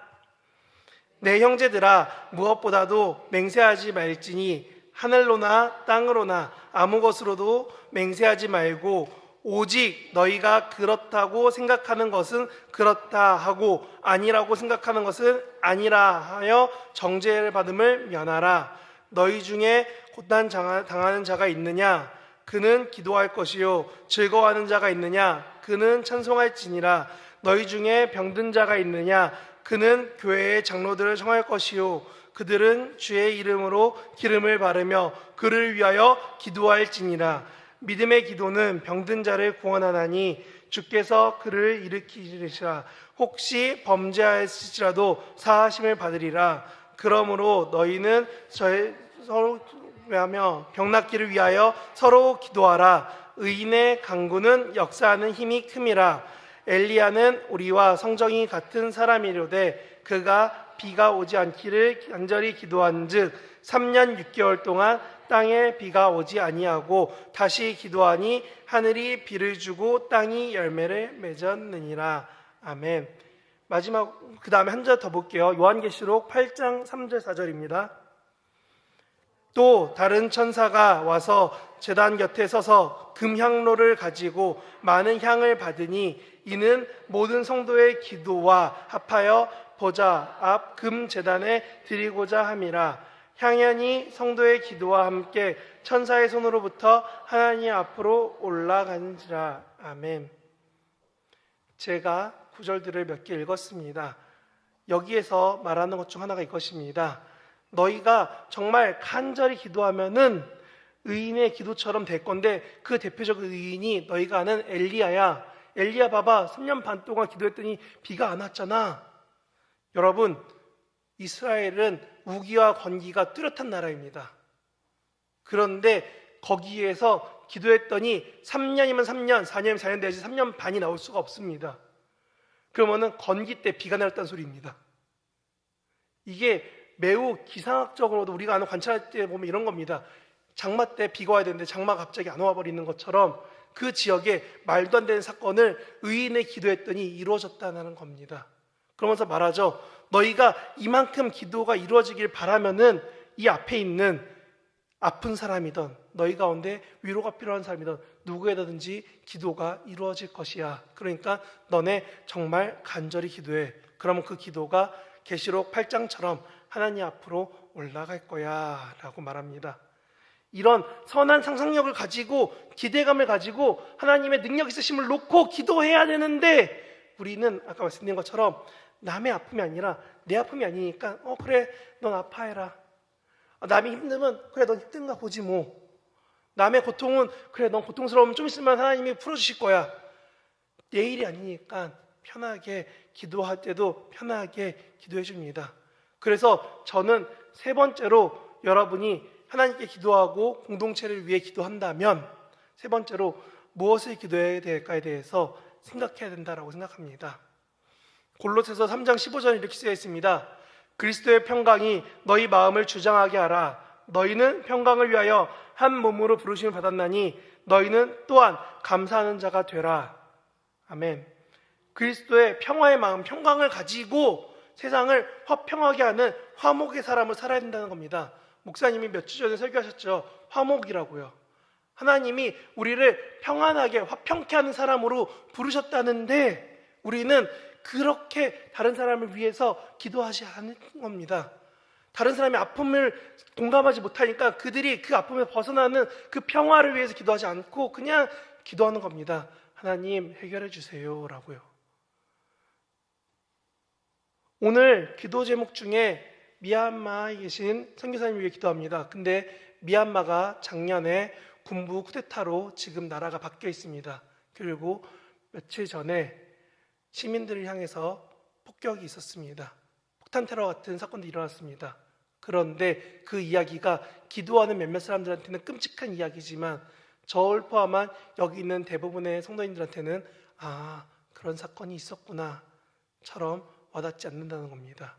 내 형제들아 무엇보다도 맹세하지 말지니 하늘로나 땅으로나 아무 것으로도 맹세하지 말고 오직 너희가 그렇다고 생각하는 것은 그렇다 하고 아니라고 생각하는 것은 아니라 하여 정죄를 받음을 면하라. 너희 중에 고난 당하는 자가 있느냐? 그는 기도할 것이요 즐거워하는 자가 있느냐? 그는 찬송할지니라. 너희 중에 병든 자가 있느냐? 그는 교회의 장로들을 청할 것이요 그들은 주의 이름으로 기름을 바르며 그를 위하여 기도할지니라. 믿음의 기도는 병든 자를 구원하나니 주께서 그를 일으키시리라. 혹시 범죄하였을지라도 사하심을 받으리라. 그러므로 너희는 서로 위하며 병낫기를 위하여 서로 기도하라. 의인의 간구는 역사하는 힘이 큼이라. 엘리야는 우리와 성정이 같은 사람이로되 그가 비가 오지 않기를 간절히 기도한즉 3년 6개월 동안 땅에 비가 오지 아니하고 다시 기도하니 하늘이 비를 주고 땅이 열매를 맺었느니라. 아멘. 마지막 그 다음에 한 절 더 볼게요. 요한계시록 8장 3절 4절입니다. 또 다른 천사가 와서 제단 곁에 서서 금향로를 가지고 많은 향을 받으니 이는 모든 성도의 기도와 합하여 보좌 앞 금 제단에 드리고자 함이라. 향연이 성도의 기도와 함께 천사의 손으로부터 하나님 앞으로 올라가는지라. 아멘. 제가 구절들을 몇 개 읽었습니다. 여기에서 말하는 것 중 하나가 이것입니다. 너희가 정말 간절히 기도하면은 의인의 기도처럼 될 건데, 그 대표적 의인이 너희가 아는 엘리야야. 엘리야 봐봐, 3년 반 동안 기도했더니 비가 안 왔잖아. 여러분, 이스라엘은 우기와 건기가 뚜렷한 나라입니다. 그런데 거기에서 기도했더니 3년이면 3년, 4년이면 4년 되지 3년 반이 나올 수가 없습니다. 그러면은 건기 때 비가 내렸다는 소리입니다. 이게 매우 기상학적으로도 우리가 아는 관찰할 때 보면 이런 겁니다. 장마 때 비가 와야 되는데 장마가 갑자기 안 와버리는 것처럼 그 지역에 말도 안 되는 사건을 의인의 기도했더니 이루어졌다는 겁니다. 그러면서 말하죠. 너희가 이만큼 기도가 이루어지길 바라면은 이 앞에 있는 아픈 사람이든 너희 가운데 위로가 필요한 사람이든 누구에다든지 기도가 이루어질 것이야. 그러니까 너네 정말 간절히 기도해. 그러면 그 기도가 계시록 8장처럼 하나님 앞으로 올라갈 거야 라고 말합니다. 이런 선한 상상력을 가지고 기대감을 가지고 하나님의 능력 있으심을 놓고 기도해야 되는데, 우리는 아까 말씀드린 것처럼 남의 아픔이 아니라 내 아픔이 아니니까 그래 넌 아파해라. 남이 힘들면 그래 넌 힘든가 보지 뭐. 남의 고통은 그래 넌 고통스러우면 좀 있으면 하나님이 풀어주실 거야. 내 일이 아니니까 편하게 기도할 때도 편하게 기도해 줍니다. 그래서 저는 세 번째로, 여러분이 하나님께 기도하고 공동체를 위해 기도한다면 세 번째로 무엇을 기도해야 될까에 대해서 생각해야 된다고 생각합니다. 골로새서 3장 15절 이렇게 쓰여 있습니다. 그리스도의 평강이 너희 마음을 주장하게 하라. 너희는 평강을 위하여 한 몸으로 부르심을 받았나니 너희는 또한 감사하는 자가 되라. 아멘. 그리스도의 평화의 마음, 평강을 가지고 세상을 화평하게 하는 화목의 사람을 살아야 된다는 겁니다. 목사님이 몇 주 전에 설교하셨죠. 화목이라고요. 하나님이 우리를 평안하게 화평케 하는 사람으로 부르셨다는데 우리는 그렇게 다른 사람을 위해서 기도하지 않는 겁니다. 다른 사람의 아픔을 공감하지 못하니까 그들이 그 아픔에서 벗어나는 그 평화를 위해서 기도하지 않고 그냥 기도하는 겁니다. 하나님 해결해 주세요 라고요. 오늘 기도 제목 중에 미얀마에 계신 선교사님을 위해 기도합니다. 근데 미얀마가 작년에 군부 쿠데타로 지금 나라가 바뀌어 있습니다. 그리고 며칠 전에 시민들을 향해서 폭격이 있었습니다. 폭탄 테러 같은 사건도 일어났습니다. 그런데 그 이야기가 기도하는 몇몇 사람들한테는 끔찍한 이야기지만 저를 포함한 여기 있는 대부분의 성도님들한테는 그런 사건이 있었구나 처럼 와닿지 않는다는 겁니다.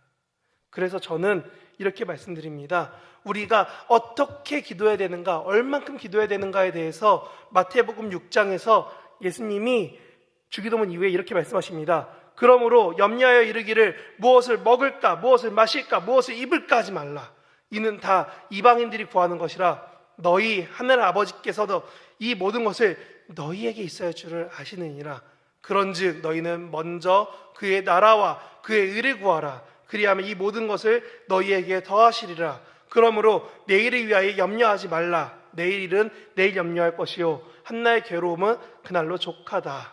그래서 저는 이렇게 말씀드립니다. 우리가 어떻게 기도해야 되는가, 얼만큼 기도해야 되는가에 대해서 마태복음 6장에서 예수님이 주기도문 이후에 이렇게 말씀하십니다. 그러므로 염려하여 이르기를 무엇을 먹을까, 무엇을 마실까, 무엇을 입을까 하지 말라. 이는 다 이방인들이 구하는 것이라. 너희 하늘 아버지께서도 이 모든 것을 너희에게 있어야 할 줄을 아시느니라. 그런즉 너희는 먼저 그의 나라와 그의 의를 구하라. 그리하면 이 모든 것을 너희에게 더하시리라. 그러므로 내일을 위하여 염려하지 말라. 내일 일은 내일 염려할 것이요 한날의 괴로움은 그날로 족하다.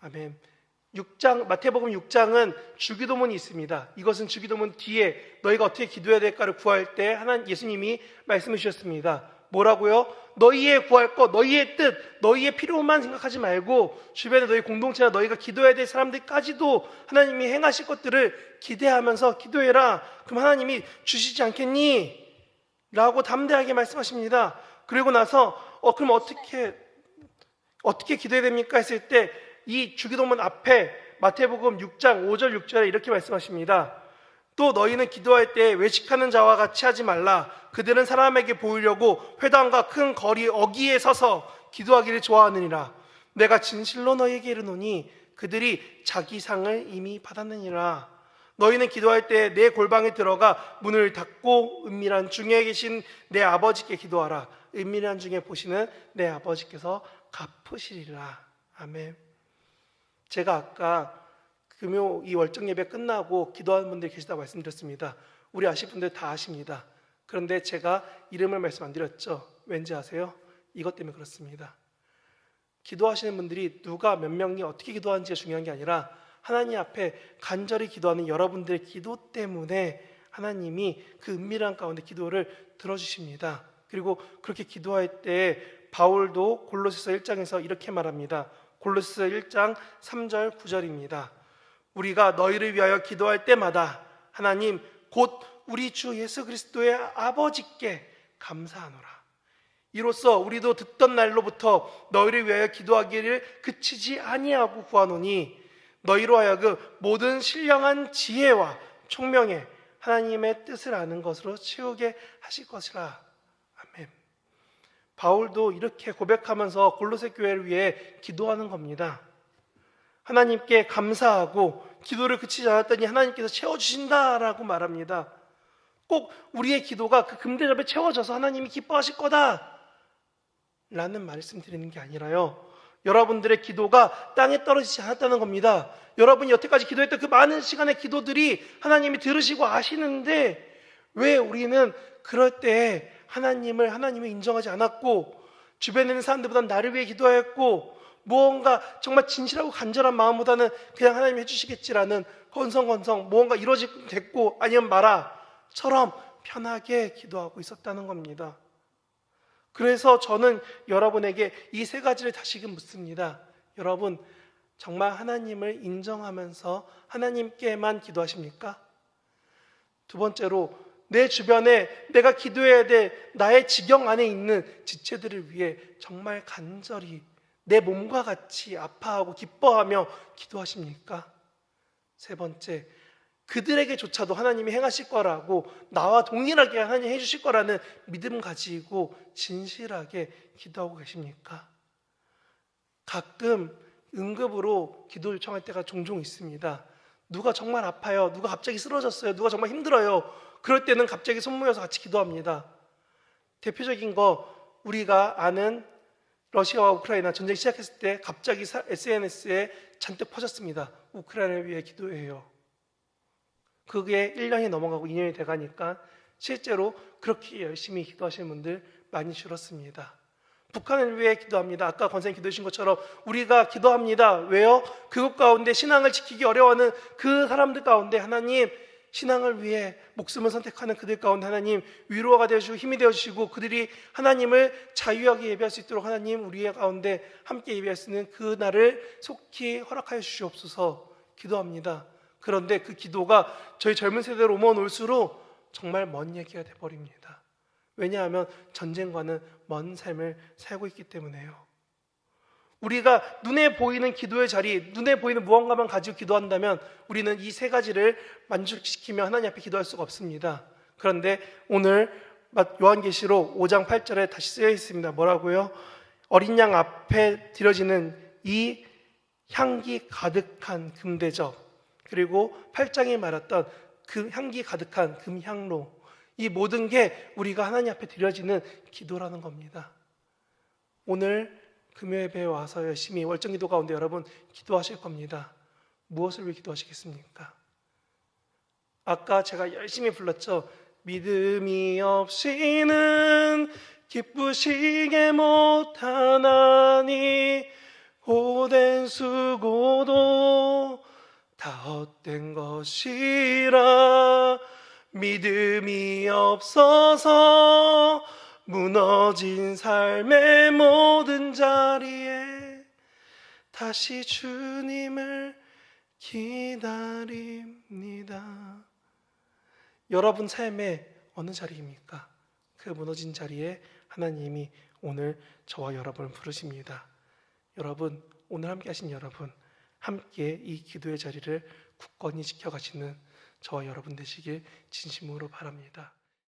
아멘. 마태복음 6장은 주기도문이 있습니다. 이것은 주기도문 뒤에 너희가 어떻게 기도해야 될까를 구할 때 하나님 예수님이 말씀해 주셨습니다. 뭐라고요? 너희의 구할 것, 너희의 뜻, 너희의 필요만 생각하지 말고 주변에 너희 공동체나 너희가 기도해야 될 사람들까지도 하나님이 행하실 것들을 기대하면서 기도해라. 그럼 하나님이 주시지 않겠니? 라고 담대하게 말씀하십니다. 그리고 나서 그럼 어떻게 기도해야 됩니까? 했을 때 이 주기도문 앞에 마태복음 6장 5절 6절에 이렇게 말씀하십니다. 또 너희는 기도할 때 외식하는 자와 같이 하지 말라. 그들은 사람에게 보이려고 회당과 큰 거리 어귀에 서서 기도하기를 좋아하느니라. 내가 진실로 너희에게 이르노니 그들이 자기 상을 이미 받았느니라. 너희는 기도할 때 내 골방에 들어가 문을 닫고 은밀한 중에 계신 내 아버지께 기도하라. 은밀한 중에 보시는 내 아버지께서 갚으시리라. 아멘. 제가 아까 금요 이 월정 예배 끝나고 기도하는 분들 계시다고 말씀드렸습니다. 우리 아실 분들 다 아십니다. 그런데 제가 이름을 말씀 안 드렸죠. 왠지 아세요? 이것 때문에 그렇습니다. 기도하시는 분들이 누가 몇 명이 어떻게 기도하는지가 중요한 게 아니라 하나님 앞에 간절히 기도하는 여러분들의 기도 때문에 하나님이 그 은밀한 가운데 기도를 들어주십니다. 그리고 그렇게 기도할 때 바울도 골로새서 1장에서 이렇게 말합니다. 골로새서 1장 3절 9절입니다. 우리가 너희를 위하여 기도할 때마다 하나님 곧 우리 주 예수 그리스도의 아버지께 감사하노라. 이로써 우리도 듣던 날로부터 너희를 위하여 기도하기를 그치지 아니하고 구하노니 너희로 하여금 모든 신령한 지혜와 총명에 하나님의 뜻을 아는 것으로 채우게 하실 것이라. 아멘. 바울도 이렇게 고백하면서 골로새 교회를 위해 기도하는 겁니다. 하나님께 감사하고 기도를 그치지 않았더니 하나님께서 채워주신다라고 말합니다. 꼭 우리의 기도가 그 금대접에 채워져서 하나님이 기뻐하실 거다 라는 말씀 드리는 게 아니라요, 여러분들의 기도가 땅에 떨어지지 않았다는 겁니다. 여러분이 여태까지 기도했던 그 많은 시간의 기도들이 하나님이 들으시고 아시는데 왜 우리는 그럴 때 하나님을 인정하지 않았고 주변에 있는 사람들보다 나를 위해 기도하였고 무언가 정말 진실하고 간절한 마음보다는 그냥 하나님이 해주시겠지라는 건성건성 무언가 이루어지겠고 아니면 마라처럼 편하게 기도하고 있었다는 겁니다. 그래서 저는 여러분에게 이 세 가지를 다시금 묻습니다. 여러분 정말 하나님을 인정하면서 하나님께만 기도하십니까? 두 번째로 내 주변에 내가 기도해야 될 나의 지경 안에 있는 지체들을 위해 정말 간절히 내 몸과 같이 아파하고 기뻐하며 기도하십니까? 세 번째, 그들에게조차도 하나님이 행하실 거라고 나와 동일하게 하나님이 해주실 거라는 믿음 가지고 진실하게 기도하고 계십니까? 가끔 응급으로 기도 요청할 때가 종종 있습니다. 누가 정말 아파요. 누가 갑자기 쓰러졌어요. 누가 정말 힘들어요. 그럴 때는 갑자기 손 모여서 같이 기도합니다. 대표적인 거 우리가 아는 러시아와 우크라이나 전쟁이 시작했을 때 갑자기 SNS에 잔뜩 퍼졌습니다. 우크라이나를 위해 기도해요. 그게 1년이 넘어가고 2년이 돼가니까 실제로 그렇게 열심히 기도하시는 분들 많이 줄었습니다. 북한을 위해 기도합니다. 아까 권사님 기도해 주신 것처럼 우리가 기도합니다. 왜요? 그것 가운데 신앙을 지키기 어려워하는 그 사람들 가운데 하나님 신앙을 위해 목숨을 선택하는 그들 가운데 하나님 위로가 되어주시고 힘이 되어주시고 그들이 하나님을 자유하게 예배할 수 있도록 하나님 우리 가운데 함께 예배할 수 있는 그 날을 속히 허락하여 주시옵소서 기도합니다. 그런데 그 기도가 저희 젊은 세대로 오면 올수록 정말 먼 얘기가 돼버립니다. 왜냐하면 전쟁과는 먼 삶을 살고 있기 때문에요. 우리가 눈에 보이는 기도의 자리, 눈에 보이는 무언가만 가지고 기도한다면 우리는 이 세 가지를 만족시키며 하나님 앞에 기도할 수가 없습니다. 그런데 오늘 요한계시록 5장 8절에 다시 쓰여 있습니다. 뭐라고요? 어린 양 앞에 드려지는 이 향기 가득한 금대접, 그리고 8장에 말했던 그 향기 가득한 금향로, 이 모든 게 우리가 하나님 앞에 드려지는 기도라는 겁니다. 오늘 금요예배에 와서 열심히 월정기도 가운데 여러분 기도하실 겁니다. 무엇을 위해 기도하시겠습니까? 아까 제가 열심히 불렀죠. 믿음이 없이는 기쁘시게 못하나니 오랜 수고도 다 헛된 것이라. 믿음이 없어서 무너진 삶의 모든 자리에 다시 주님을 기다립니다. 여러분 삶의 어느 자리입니까? 그 무너진 자리에 하나님이 오늘 저와 여러분을 부르십니다. 여러분, 오늘 함께 하신 여러분, 함께 이 기도의 자리를 굳건히 지켜가시는 저와 여러분 되시길 진심으로 바랍니다.